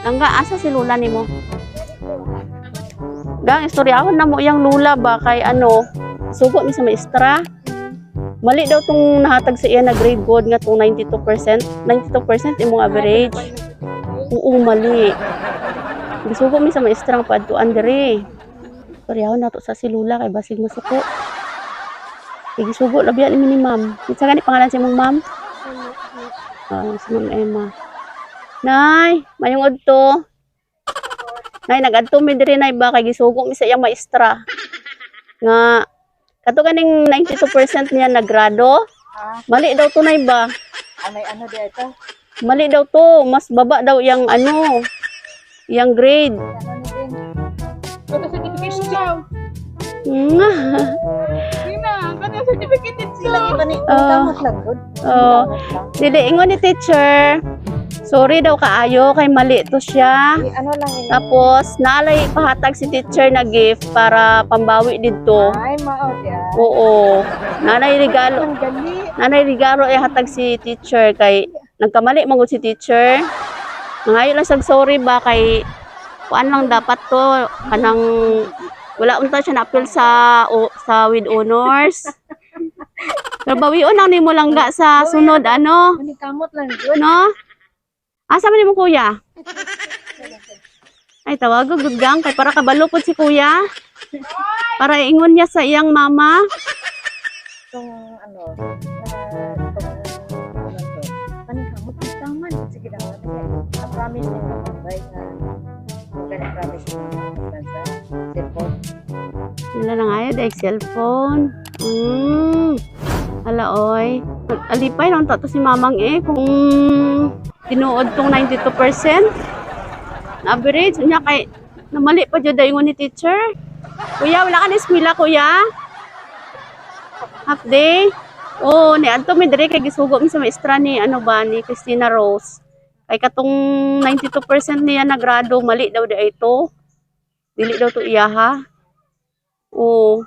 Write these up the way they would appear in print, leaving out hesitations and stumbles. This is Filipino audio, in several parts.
Langga, asa si lula ni mo? Gang, istoryahon na mo yung lula ba kay ano, sugo mi sa maestra. Mali daw tong nahatag sa iya na grade good nga tong 92%. 92% imong average. Oo, mali. Gisugo mi sa maestra nga paadtuan diri. Istoryahon na to sa si lula kay basig masuko. Gisugo labi ni ma'am. Kinsa gani pangalan si imong ma'am? Si Ma'am Emma. Nay, mayong adto. Nay, nag-adto mi diri nay ba kay gisugo mi sa iyang maestra. Nga kato kaning 92% niya nagrado. Mali daw to nay ba? May ano di ito? Mali daw to, mas baba daw yang ano, yang grade. Ano ni din? Photo certification daw. Nga. Sina, photo certification sila. Iba ni kamot lang good. Dili ingon ni teacher. Sorry daw kaayo kay mali to siya. Ano lang ini? Tapos naalay pahatag si teacher na gift para pambawi dito. Ay, mao dia. Oo. Nanay regalo. Ang gali. Nanay regalo ay hatag si teacher kay nagkamali mangud si teacher. Nangayo lang sag sorry ba kay kuan lang dapat to kanang wala unta siya na-appeal sa with honors. Pero bawion lang nimo langga sa sunod ano, Ani kamot lang good. no? Asa man nimo kuya? Ay tawag gud gang kay para kabalo pod si kuya. Para ingon niya sa iyang mama. Itong ano, ani kamot ang taman. Sige lang. I promise ni Bay na gani promise ni sa cellphone. Wala na nga yun, dahil cellphone. Ala oy. Alipay lang to si mamang kung tinuod tong 92%. Average niya kay namali pa jud ingon ni teacher. Kuya, wala ka na eskwela kuya? Half day? Oh, ni adto mi dire kay gisugo mi sa maestra ni ano ba ni Christina Rose. Kay katong 92% niya nagrado, mali daw di ito. Dili daw to iya ha. Oh,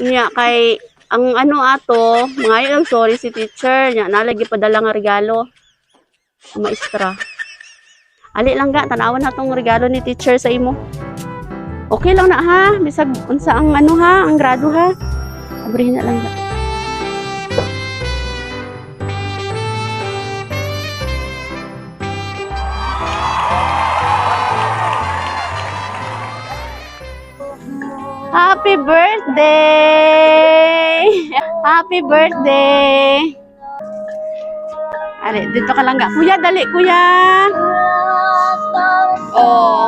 niya kay ang ano ato, mga lang sorry si teacher, nya nalagi padala nga regalo. Maestra. Ali lang ga tanawan na tong regalo ni teacher sa imo. Okay lang na ha, bisag unsa ang ano ha, ang grado ha. Abrihin na lang ga. Happy birthday! Happy birthday! Ari, dito ka lang ga. Kuya, dali, kuya! Oh.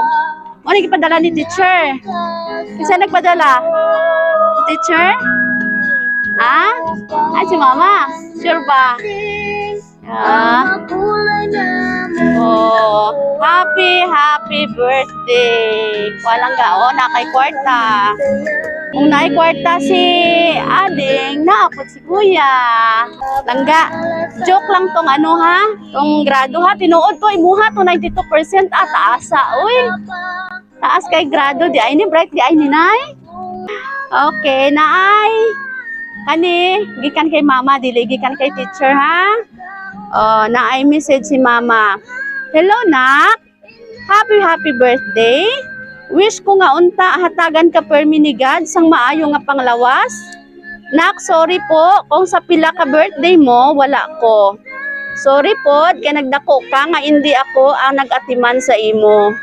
Ano yung ipadala ni teacher? Isa nagpadala? Teacher? Ah? Ah, si mama? Sure ba? Oh, happy birthday. Walang gao, nakay kwarta. Kung nakay kwarta si Ading, naapot si Kuya. Langga, joke lang tong ano ha, tong grado ha, tinuod ko, imuha to 92% taasa, uy. Taas kay grado, di ay ni bright, di ay ni nay. Okay, naay. Kani, gikan kay mama, dili gikan kay teacher ha. Oh, naay message si mama. Hello nak. Happy birthday. Wish ko nga unta hatagan ka permi ni God sang maayo nga panglawas. Nak, sorry po kung sa pila ka birthday mo wala ko. Sorry po kay nagdako ka nga hindi ako ang nag-atiman sa imo.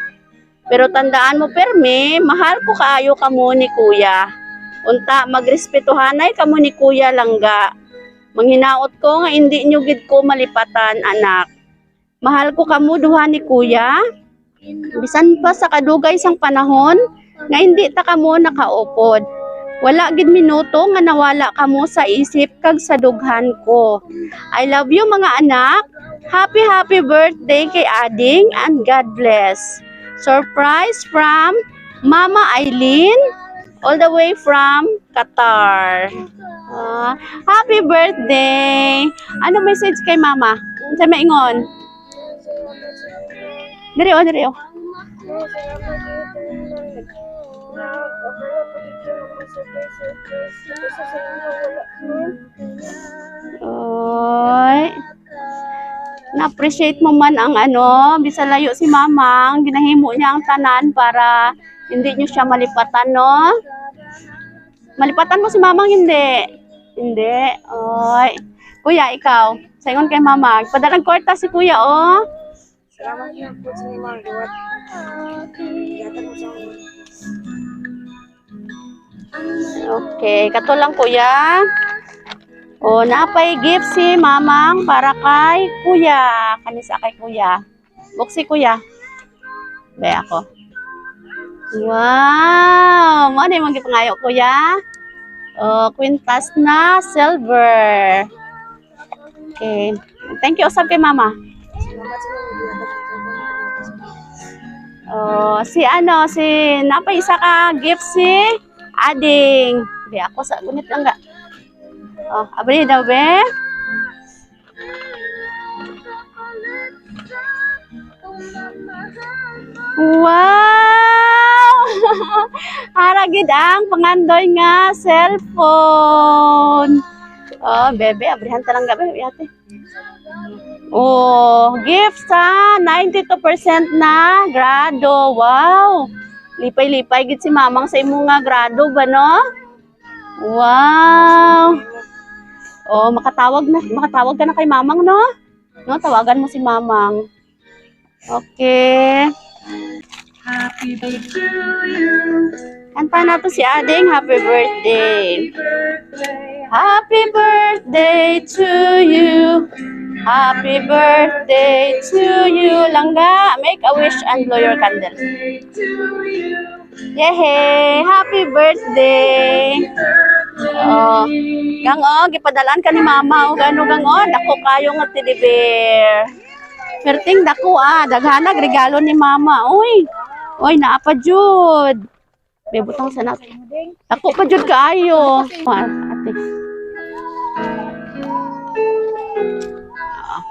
Pero tandaan mo permi, mahal ko kaayo kamo ni kuya. Unta magrespetuhanay kamo ni kuya langga. Manghinaot ko nga hindi nyo gid ko malipatan, anak. Mahal ko kamo duha ni kuya. Bisan pa sa kadugay sang panahon, nga hindi ta kamo nakaupod. Wala gid minuto nga nawala kamo sa isip kag sa dughan ko. I love you mga anak. Happy birthday kay Ading and God bless. Surprise from Mama Eileen, all the way from Qatar. Happy birthday! Ano message kay mama? Sa maingon? Diri o. Oy. na-appreciate mo man ang ano, bisa layo si Mamang, ginahimo niya ang tanan para hindi niyo siya malipatan, no? Malipatan mo si Mamang, hindi. Hindi. Oy. Kuya, ikaw, saingon kay Mamang, padalang kwarta si Kuya, oh. Salamat na po sa mga liwat. Yatan mo sa mga. Okay, kato lang Kuya. O, napay gift si Mamang para kay Kuya. Kanisa kay Kuya. Buksi Kuya. Be ako. Wow! Ano yung mga pangayo Kuya? O, kwintas na silver. Okay. Thank you usab kay Mama. Salamat sa mga liwat. Oh, si napay isa ka gift si Ading. Be ako sa gunit lang ga. Oh, abri daw be. Wow! Haragid ang pangandoy nga cellphone. Oh, bebe, abrihan ta lang gabi ate. Oh, gift sa 92% na grado. Wow! Lipay-lipay gid si Mamang sa imo nga grado ba no? Wow! Oh, makatawag ka na kay Mamang no? No, tawagan mo si Mamang. Okay. Happy birthday to you. Kanta na to si Ading, happy birthday. Birthday. Happy birthday to you. Happy birthday to you. Langga, make a wish and blow your candle. Birthday to you. Yehey! Happy birthday! Oh, gang gipadalaan ka ni Mama o gano gang dako kayo nga teddy bear. Perting dako daghanag regalo ni Mama. Uy. Uy, naa pa jud. May butang sa nat. Dako pa jud kaayo. Ate.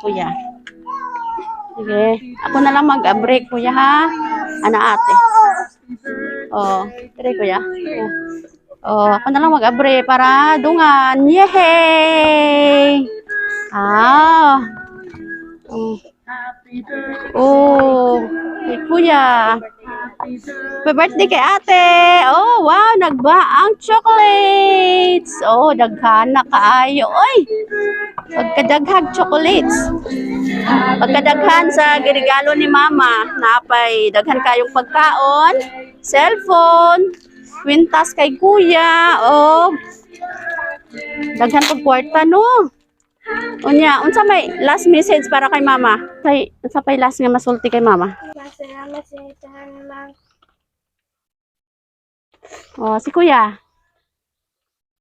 Kuya. Sige, ako na lang mag-break kuya ha. Ana ate. Oh, dire kuya. Oh, ako na lang mag-abre para dungan. Yehey! Ah. Oh. Happy birthday. Oh, kay kuya. Happy birthday. Happy birthday kay ate. Oh, wow, nagbaang chocolates. Oh, daghan na kaayo. Oy. Pagkadaghag chocolates. Pagkadaghan sa regalo ni Mama, napay daghan kayong pagkaon, cellphone, kwintas kay kuya, o daghan pag kwarta no. Unya, unsa may last message para kay Mama? Kay unsa pay last nga masulti kay Mama? Salamat sa itahan lang. Oh, si kuya.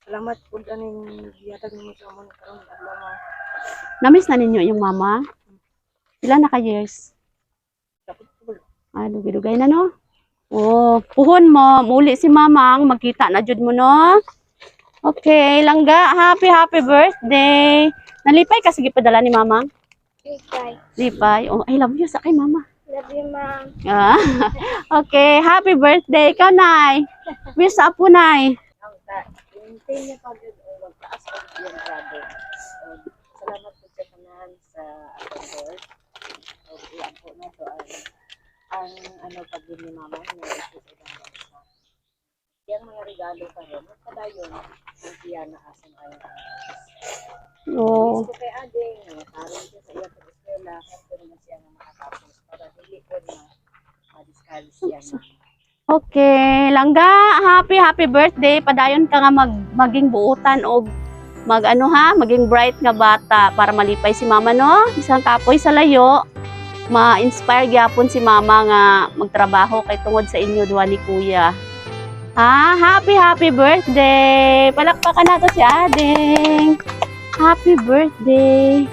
Salamat po ganing giyatag mo sa amon karon adlaw. Namiss na ninyo yung Mama? Ilan na ka years? Dapat po. Dugay-dugay na no. Oh, puhon mo, muli si Mamang, magkita na jud mo no. Okay, langga, happy birthday. Nalipay ka sige padala ni Mamang? Bye. Lipay. Oh, I love you sa kay Mama. Love you, Mom. Ah, okay, happy birthday ka, Nay. Wish sa apo, Nay. Maintain niya pa yun o magtaas ang iyong grado. Salamat po sa kanan sa atong Lord. O iyan po na to ang pag-ibig ni Mama na ito sa ibang bansa. Yang mga regalo pa rin, magpadayon ang siya na asang ayaw. Oh. Gusto kay Ading, nakaroon siya sa iyang pag-eskwela, kasi naman siya na makatapos para hindi ko na ma-discard siya na. Okay, langga, happy birthday. Padayon ka nga maging buutan o maging bright nga bata para malipay si Mama no. Isang kapoy sa layo, ma-inspire gyapon si Mama nga magtrabaho kay tungod sa inyo duwa ni Kuya. Happy birthday. Palakpakan nato si Ading. Happy birthday.